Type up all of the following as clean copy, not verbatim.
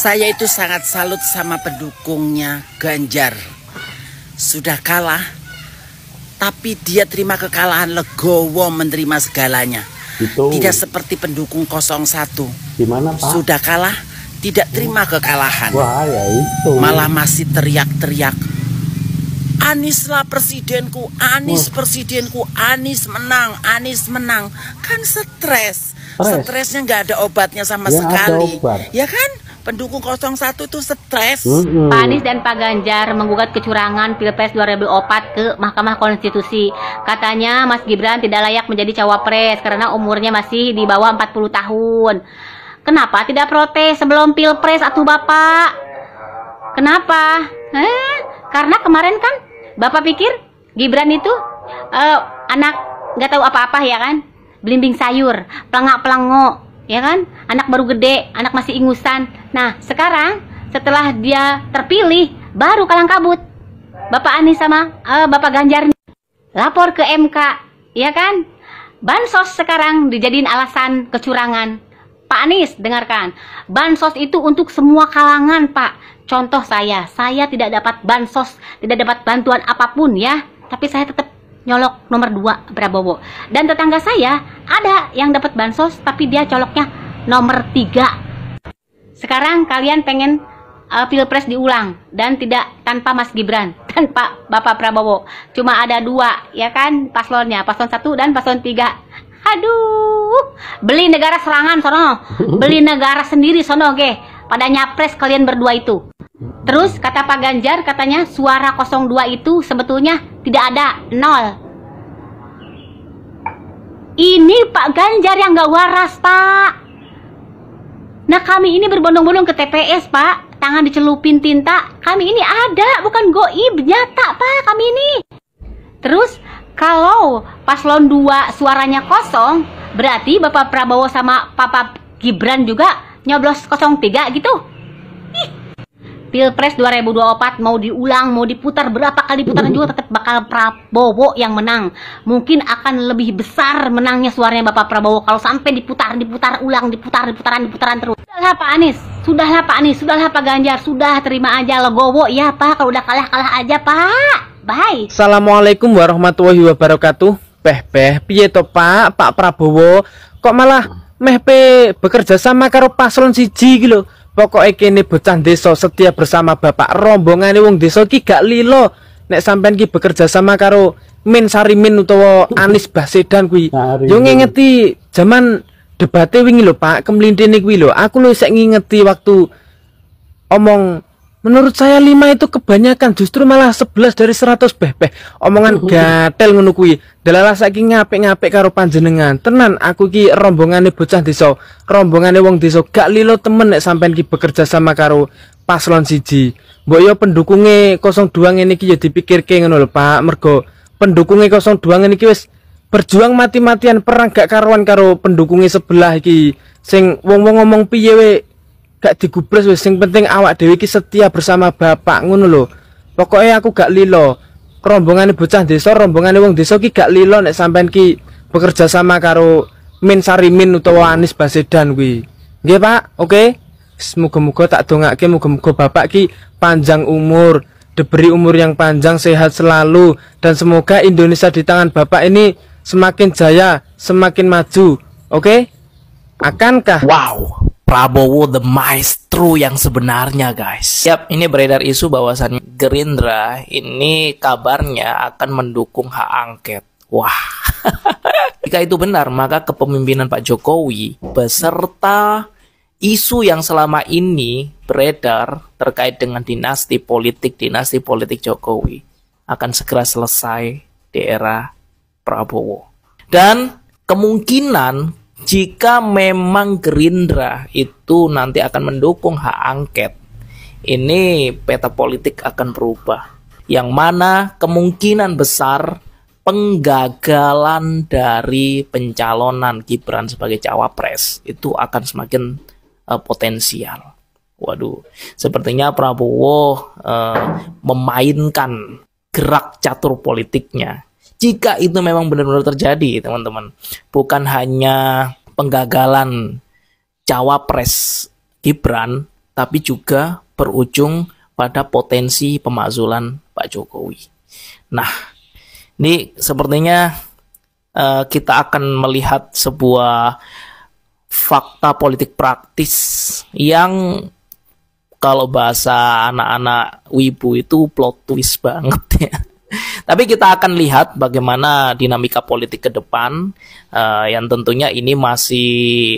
Saya itu sangat salut sama pendukungnya Ganjar. Sudah kalah, tapi dia terima kekalahan legowo, menerima segalanya. Tidak seperti pendukung 01. Gimana, Pak? Sudah kalah, tidak terima kekalahan. Wah, ya itu. Malah masih teriak-teriak. Anies lah presidenku, Anies presidenku, Anies menang, Anies menang. Kan stres. Stresnya nggak ada obatnya sama sekali. Ya kan? Pendukung 01 itu stres. Pak Anies dan Pak Ganjar menggugat kecurangan Pilpres 2024 ke Mahkamah Konstitusi. Katanya Mas Gibran tidak layak menjadi cawapres karena umurnya masih di bawah 40 tahun. Kenapa tidak protes sebelum Pilpres atuh Bapak? Kenapa? Karena kemarin kan Bapak pikir Gibran itu anak nggak tahu apa-apa ya kan? Belimbing sayur, pelangak-pelangok, ya kan? Anak baru gede, anak masih ingusan. Nah, sekarang setelah dia terpilih, baru kalang kabut. Bapak Anies sama Bapak Ganjar lapor ke MK, ya kan? Bansos sekarang dijadiin alasan kecurangan. Pak Anies, dengarkan. Bansos itu untuk semua kalangan, Pak. Contoh saya tidak dapat bansos, tidak dapat bantuan apapun ya. Tapi saya tetap nyolok nomor 2 Prabowo. Dan tetangga saya ada yang dapat bansos tapi dia coloknya nomor 3. Sekarang kalian pengen Pilpres diulang dan tidak tanpa Mas Gibran, tanpa Bapak Prabowo. Cuma ada 2 ya kan paslonnya, paslon 1 dan paslon 3. Aduh, beli negara serangan sono, beli negara sendiri sono ge. Pada nyapres kalian berdua itu. Terus kata Pak Ganjar katanya suara 02 itu sebetulnya tidak ada, 0. Ini Pak Ganjar yang gak waras, Pak. Nah kami ini berbondong-bondong ke TPS, Pak. Tangan dicelupin tinta. Kami ini ada, bukan goib, nyata, Pak, kami ini. Terus kalau paslon 2 suaranya kosong, berarti Bapak Prabowo sama Papa Gibran juga nyoblos 03 gitu. Pilpres 2024 mau diulang, mau diputar berapa kali putaran juga tetap bakal Prabowo yang menang. Mungkin akan lebih besar menangnya suaranya Bapak Prabowo kalau sampai diputar ulang, putaran terus. Sudahlah Pak Anies, sudahlah Pak Ganjar, sudah terima aja legowo ya Pak. Kalau udah kalah aja Pak. Bye. Assalamualaikum warahmatullahi wabarakatuh. Piye to Pak Prabowo kok malah bekerja sama karo paslon siji gitu. Pokoknya kini bocah desa setia bersama bapak, rombongan wong desa ki gak lilo nek sampean ki bekerja sama karo Min Sarimin utawa Anies Baswedan kuwi. Yo ngingeti zaman debate wingi lho Pak, kemlintine kuwi lho. Aku lho sik ngingeti waktu omong menurut saya 5 itu kebanyakan, justru malah 11 dari 100 omongan gatel ngono kuwi. Delalah saiki ngapik-ngapik karo panjenengan. Tenan aku ki rombongane bocah desa, rombongane wong desa gak lilo temen nek sampean ki bekerja sama karo paslon siji. Mbok yo pendukunge 02 ngene iki ya dipikirke ngono lho Pak. Mergo pendukunge 02 ngene iki wis berjuang mati-matian perang gak karuan karo pendukunge sebelah iki. Sing wong-wong ngomong piye we gak digubres wis, sing penting awak dhewe iki setia bersama bapak ngono lho. Pokoknya aku gak lilo. Rombongan bocah desa, rombongan wong desa ki gak lilo nek sampean ki bekerja sama karo Min Sarimin utawa Anies Baswedan kuwi. Nggih Pak, oke. Semoga-moga tak dongake muga-muga bapak ki panjang umur, diberi umur yang panjang, sehat selalu, dan semoga Indonesia di tangan bapak ini semakin jaya, semakin maju. Oke? Akankah? Wow, Prabowo the maestro yang sebenarnya guys. Yap, ini beredar isu bahwasannya Gerindra ini kabarnya akan mendukung hak angket. Wah, jika itu benar maka kepemimpinan Pak Jokowi beserta isu yang selama ini beredar terkait dengan dinasti politik Jokowi akan segera selesai di era Prabowo. Dan kemungkinan jika memang Gerindra itu nanti akan mendukung hak angket, ini peta politik akan berubah. Yang mana kemungkinan besar penggagalan dari pencalonan Gibran sebagai cawapres itu akan semakin potensial. Waduh, sepertinya Prabowo memainkan gerak catur politiknya. Jika itu memang benar-benar terjadi, teman-teman, bukan hanya penggagalan cawapres Gibran, tapi juga berujung pada potensi pemakzulan Pak Jokowi. Nah, ini sepertinya kita akan melihat sebuah fakta politik praktis yang kalau bahasa anak-anak wibu itu plot twist banget ya. Tapi kita akan lihat bagaimana dinamika politik ke depan, yang tentunya ini masih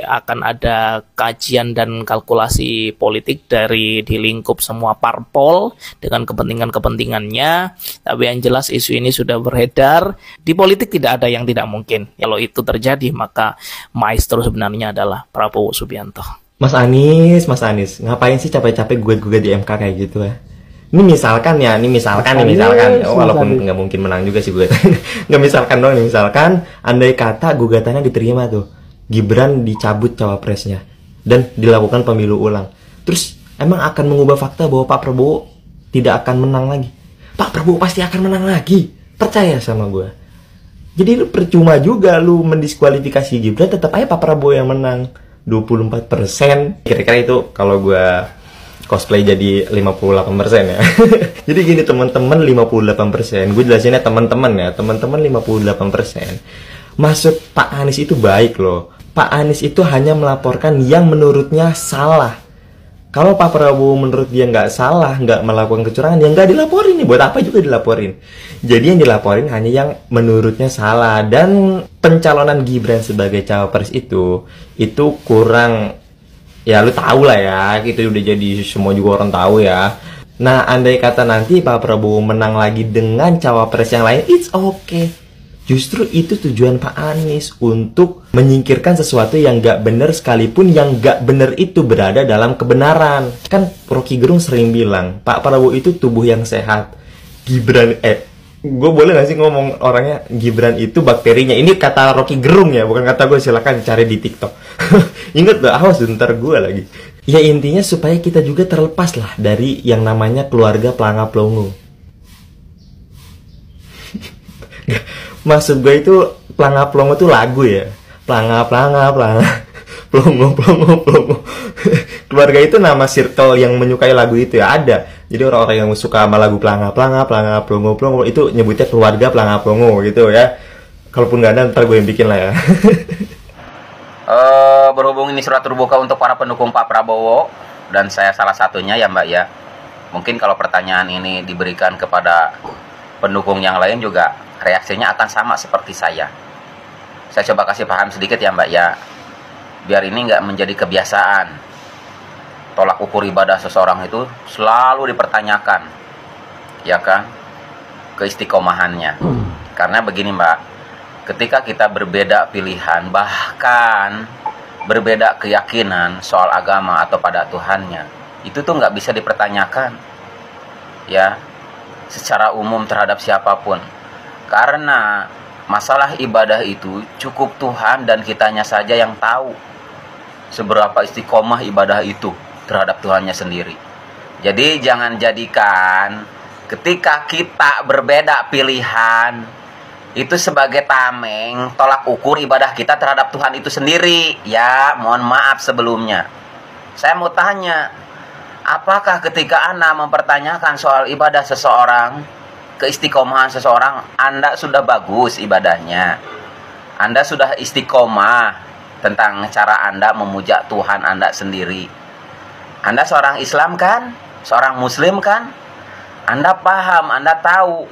akan ada kajian dan kalkulasi politik dari di lingkup semua parpol dengan kepentingan-kepentingannya. Tapi yang jelas isu ini sudah beredar. Di politik tidak ada yang tidak mungkin. Kalau itu terjadi, maka maestro sebenarnya adalah Prabowo Subianto. Mas Anies, ngapain sih capek-capek gugat-gugat di MK kayak gitu ya? Ini misalkan, walaupun nggak mungkin menang juga sih gue. Nggak misalkan dong, misalkan andai kata gugatannya diterima tuh, Gibran dicabut cawapresnya dan dilakukan pemilu ulang. Terus emang akan mengubah fakta bahwa Pak Prabowo tidak akan menang lagi? Pak Prabowo pasti akan menang lagi, percaya sama gue. Jadi lu percuma juga lu mendiskualifikasi Gibran, tetap aja Pak Prabowo yang menang 24%. Kira-kira itu kalau gue cosplay jadi 58% ya. Jadi gini teman-teman, 58%. Gue jelasinnya teman-teman 58%. Maksud Pak Anies itu baik loh. Pak Anies itu hanya melaporkan yang menurutnya salah. Kalau Pak Prabowo menurut dia nggak salah, nggak melakukan kecurangan, ya nggak dilaporin nih. Buat apa juga dilaporin? Jadi yang dilaporin hanya yang menurutnya salah. Dan pencalonan Gibran sebagai cawapres itu kurang. Ya lu tahu lah ya, itu udah jadi semua juga orang tahu ya. Nah, andai kata nanti Pak Prabowo menang lagi dengan cawapres yang lain, it's okay. Justru itu tujuan Pak Anies, untuk menyingkirkan sesuatu yang gak benar, sekalipun yang gak benar itu berada dalam kebenaran. Kan Rocky Gerung sering bilang, Pak Prabowo itu tubuh yang sehat. Gibran, gue boleh gak sih ngomong orangnya, Gibran itu bakterinya. Ini kata Rocky Gerung ya, bukan kata gue, silakan cari di TikTok. Ingat gak? Awas bentar gue lagi. Ya intinya supaya kita juga terlepas lah dari yang namanya keluarga Planga Plongo. Maksud gue itu Planga Plongo itu lagu ya. Planga Plongo. Keluarga itu nama circle yang menyukai lagu itu ya, ada. Jadi orang-orang yang suka sama lagu Planga Plongo itu nyebutnya keluarga Planga Plongo gitu ya. Kalaupun gak ada, ntar gue yang bikin lah ya. Berhubung ini surat terbuka untuk para pendukung Pak Prabowo, dan saya salah satunya ya Mbak ya. Mungkin kalau pertanyaan ini diberikan kepada pendukung yang lain juga reaksinya akan sama seperti saya. Saya coba kasih paham sedikit ya Mbak ya, biar ini nggak menjadi kebiasaan. Tolak ukur ibadah seseorang itu selalu dipertanyakan, ya kan, keistiqomahannya. Karena begini Mbak, ketika kita berbeda pilihan, bahkan berbeda keyakinan soal agama atau pada Tuhannya, itu tuh nggak bisa dipertanyakan ya secara umum terhadap siapapun. Karena masalah ibadah itu cukup Tuhan dan kitanya saja yang tahu seberapa istiqomah ibadah itu terhadap Tuhannya sendiri. Jadi jangan jadikan ketika kita berbeda pilihan itu sebagai tameng tolak ukur ibadah kita terhadap Tuhan itu sendiri. Ya, mohon maaf sebelumnya. Saya mau tanya, apakah ketika Anda mempertanyakan soal ibadah seseorang, keistiqomahan seseorang, Anda sudah bagus ibadahnya? Anda sudah istiqomah tentang cara Anda memuja Tuhan Anda sendiri? Anda seorang Islam kan? Seorang Muslim kan? Anda paham, Anda tahu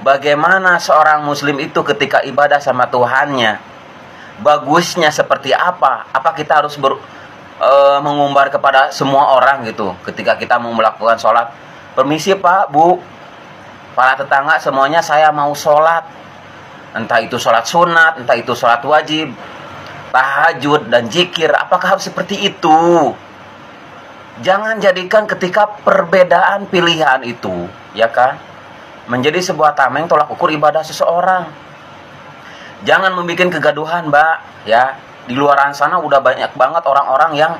bagaimana seorang Muslim itu ketika ibadah sama Tuhannya, bagusnya seperti apa? Apa kita harus mengumbar kepada semua orang gitu ketika kita mau melakukan sholat? Permisi Pak, Bu, para tetangga semuanya saya mau sholat. Entah itu sholat sunat, entah itu sholat wajib, tahajud dan zikir. Apakah harus seperti itu? Jangan jadikan ketika perbedaan pilihan itu, ya kan, menjadi sebuah tameng tolak ukur ibadah seseorang. Jangan membuat kegaduhan, Mbak, ya. Di luar sana udah banyak banget orang-orang yang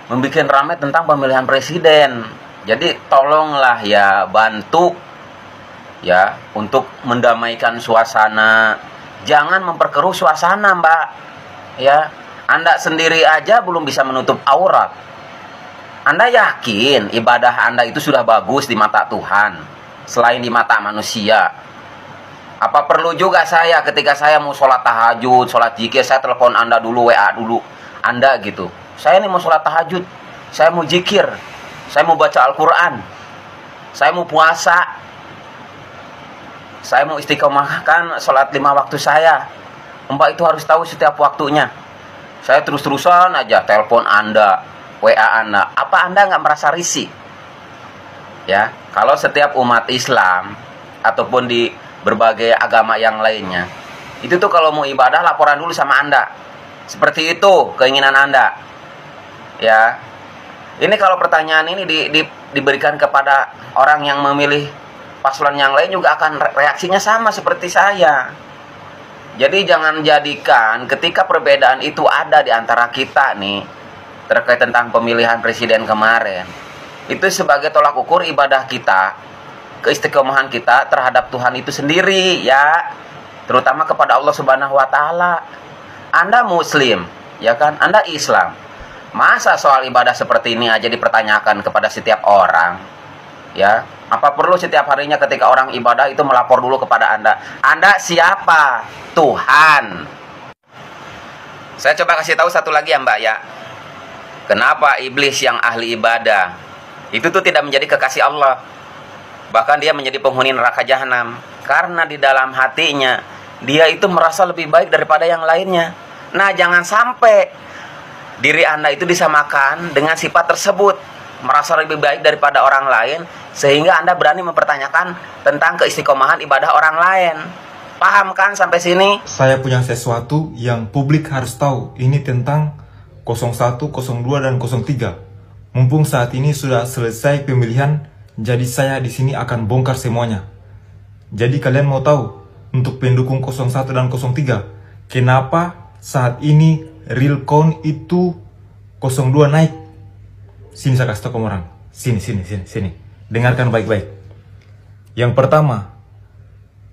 membuat ramai tentang pemilihan presiden. Jadi tolonglah ya, bantu ya untuk mendamaikan suasana. Jangan memperkeruh suasana, Mbak. Ya, Anda sendiri aja belum bisa menutup aurat. Anda yakin ibadah Anda itu sudah bagus di mata Tuhan selain di mata manusia? Apa perlu juga saya ketika saya mau sholat tahajud, sholat zikir, saya telepon Anda dulu, WA dulu Anda gitu. Saya ini mau sholat tahajud, saya mau zikir, saya mau baca Al-Quran, saya mau puasa, saya mau istiqomahkan sholat 5 waktu saya. Mbak itu harus tahu setiap waktunya. Saya terus-terusan aja telepon Anda, WA Anda. Apa Anda nggak merasa risih? Ya, kalau setiap umat Islam ataupun di berbagai agama yang lainnya, itu tuh kalau mau ibadah laporan dulu sama Anda. Seperti itu keinginan Anda. Ya, ini kalau pertanyaan ini diberikan kepada orang yang memilih paslon yang lain juga akan reaksinya sama seperti saya. Jadi jangan jadikan ketika perbedaan itu ada di antara kita nih terkait tentang pemilihan presiden kemarin, itu sebagai tolak ukur ibadah kita, keistiqomahan kita terhadap Tuhan itu sendiri ya, terutama kepada Allah Subhanahu wa taala. Anda muslim, ya kan? Anda Islam. Masa soal ibadah seperti ini aja dipertanyakan kepada setiap orang? Ya, apa perlu setiap harinya ketika orang ibadah itu melapor dulu kepada Anda? Anda siapa? Tuhan. Saya coba kasih tahu satu lagi ya Mbak ya. Kenapa iblis yang ahli ibadah itu tuh tidak menjadi kekasih Allah? Bahkan dia menjadi penghuni neraka jahanam. Karena di dalam hatinya dia itu merasa lebih baik daripada yang lainnya. Nah, jangan sampai diri Anda itu disamakan dengan sifat tersebut, merasa lebih baik daripada orang lain, sehingga Anda berani mempertanyakan tentang keistiqomahan ibadah orang lain. Paham kan sampai sini? Saya punya sesuatu yang publik harus tahu. Ini tentang 01, 02, dan 03. Mumpung saat ini sudah selesai pemilihan, jadi saya di sini akan bongkar semuanya. Jadi kalian mau tahu untuk pendukung 01 dan 03, kenapa saat ini real count itu 02 naik? Sini saya kasih tahu ke orang. Sini. Dengarkan baik-baik. Yang pertama,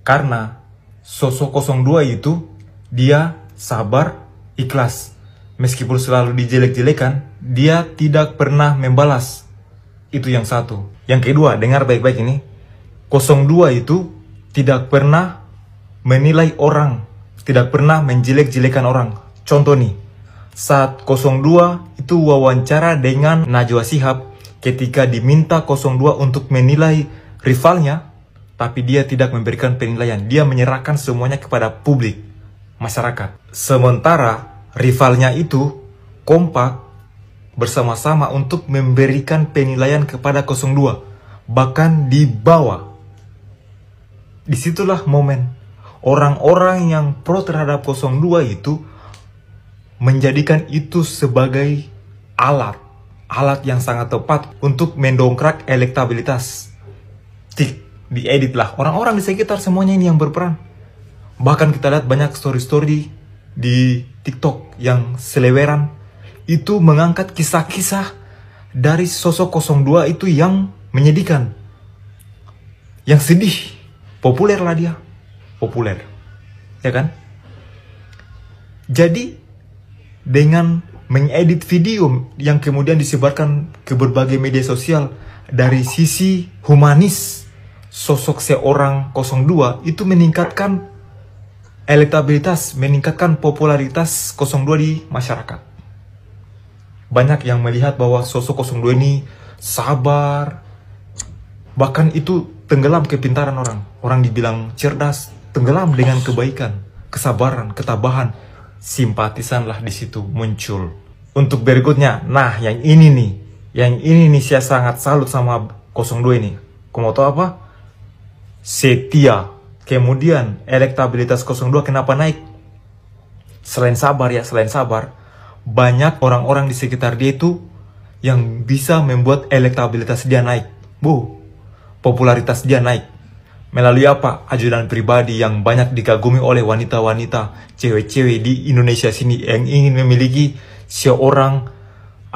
karena sosok 02 itu dia sabar, ikhlas. Meskipun selalu dijelek-jelekan, dia tidak pernah membalas. Itu yang satu. Yang kedua, dengar baik-baik ini. 02 itu tidak pernah menilai orang, tidak pernah menjelek-jelekan orang. Contoh nih, saat 02 itu wawancara dengan Najwa Shihab, ketika diminta 02 untuk menilai rivalnya, tapi dia tidak memberikan penilaian. Dia menyerahkan semuanya kepada publik, masyarakat. Sementara rivalnya itu kompak bersama-sama untuk memberikan penilaian kepada 02. Bahkan di bawah. Disitulah momen orang-orang yang pro terhadap 02 itu menjadikan itu sebagai alat yang sangat tepat untuk mendongkrak elektabilitas. Diedit lah. Orang-orang di sekitar semuanya ini yang berperan. Bahkan kita lihat banyak story-story di TikTok yang seleweran itu mengangkat kisah-kisah dari sosok 02 itu yang menyedihkan, yang sedih. Populer lah dia. Populer. Ya kan? Jadi dengan mengedit video yang kemudian disebarkan ke berbagai media sosial dari sisi humanis sosok seorang 02 itu meningkatkan elektabilitas, meningkatkan popularitas 02 di masyarakat. Banyak yang melihat bahwa sosok 02 ini sabar, bahkan itu tenggelam kepintaran orang. Orang dibilang cerdas, tenggelam dengan kebaikan, kesabaran, ketabahan. Simpatisanlah di situ muncul. Untuk berikutnya, nah yang ini nih saya sangat salut sama 02 ini. Kamu mau tahu apa? Setia. Kemudian elektabilitas 02 kenapa naik? Selain sabar, banyak orang-orang di sekitar dia itu yang bisa membuat elektabilitas dia naik. Popularitas dia naik. Melalui apa? Ajudan pribadi yang banyak dikagumi oleh wanita-wanita, cewek-cewek di Indonesia sini yang ingin memiliki seorang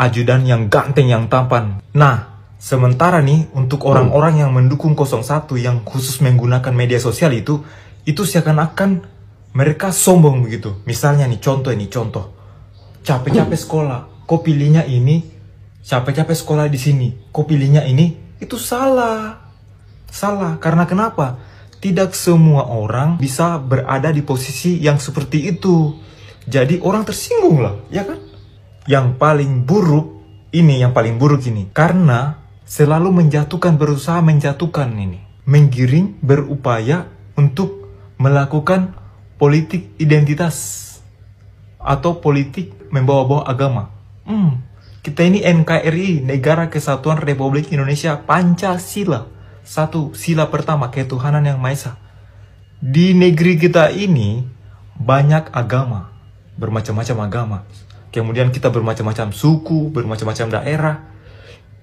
ajudan yang ganteng, yang tampan. Nah, sementara nih untuk orang-orang yang mendukung 01 yang khusus menggunakan media sosial itu seakan-akan mereka sombong begitu. Misalnya nih contoh. Capek-capek sekolah, kok pilihnya ini capek-capek sekolah di sini, kok pilihnya ini? Itu salah. Salah, karena kenapa? Tidak semua orang bisa berada di posisi yang seperti itu. Jadi orang tersinggung lah, ya kan? Yang paling buruk ini, karena selalu menjatuhkan, berusaha menjatuhkan ini. Menggiring, berupaya untuk melakukan politik identitas atau politik membawa-bawa agama. Kita ini NKRI, Negara Kesatuan Republik Indonesia, Pancasila. Satu, sila pertama, ketuhanan yang Maha Esa. Di negeri kita ini banyak agama, bermacam-macam agama. Kemudian kita bermacam-macam suku, bermacam-macam daerah.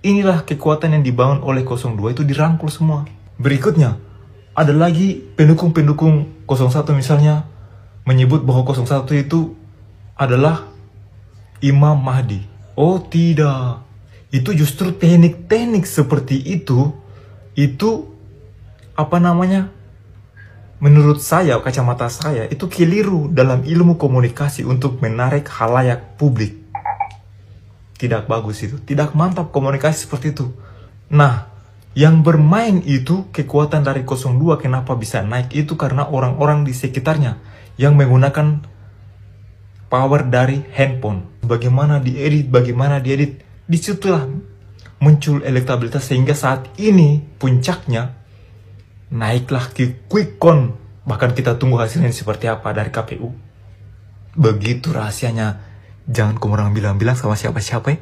Inilah kekuatan yang dibangun oleh 02 itu dirangkul semua. Berikutnya, ada lagi pendukung-pendukung 01 misalnya menyebut bahwa 01 itu adalah Imam Mahdi. Oh tidak, itu justru teknik-teknik seperti itu menurut saya, kacamata saya, itu keliru dalam ilmu komunikasi untuk menarik khalayak publik. Tidak bagus itu, tidak mantap komunikasi seperti itu. Nah, yang bermain itu kekuatan dari 02 kenapa bisa naik itu karena orang-orang di sekitarnya yang menggunakan power dari handphone. Bagaimana diedit, disitulah muncul elektabilitas sehingga saat ini puncaknya naiklah ke quick count. Bahkan kita tunggu hasilnya seperti apa dari KPU. Begitu rahasianya. Jangan kamu orang bilang-bilang sama siapa-siapa ya.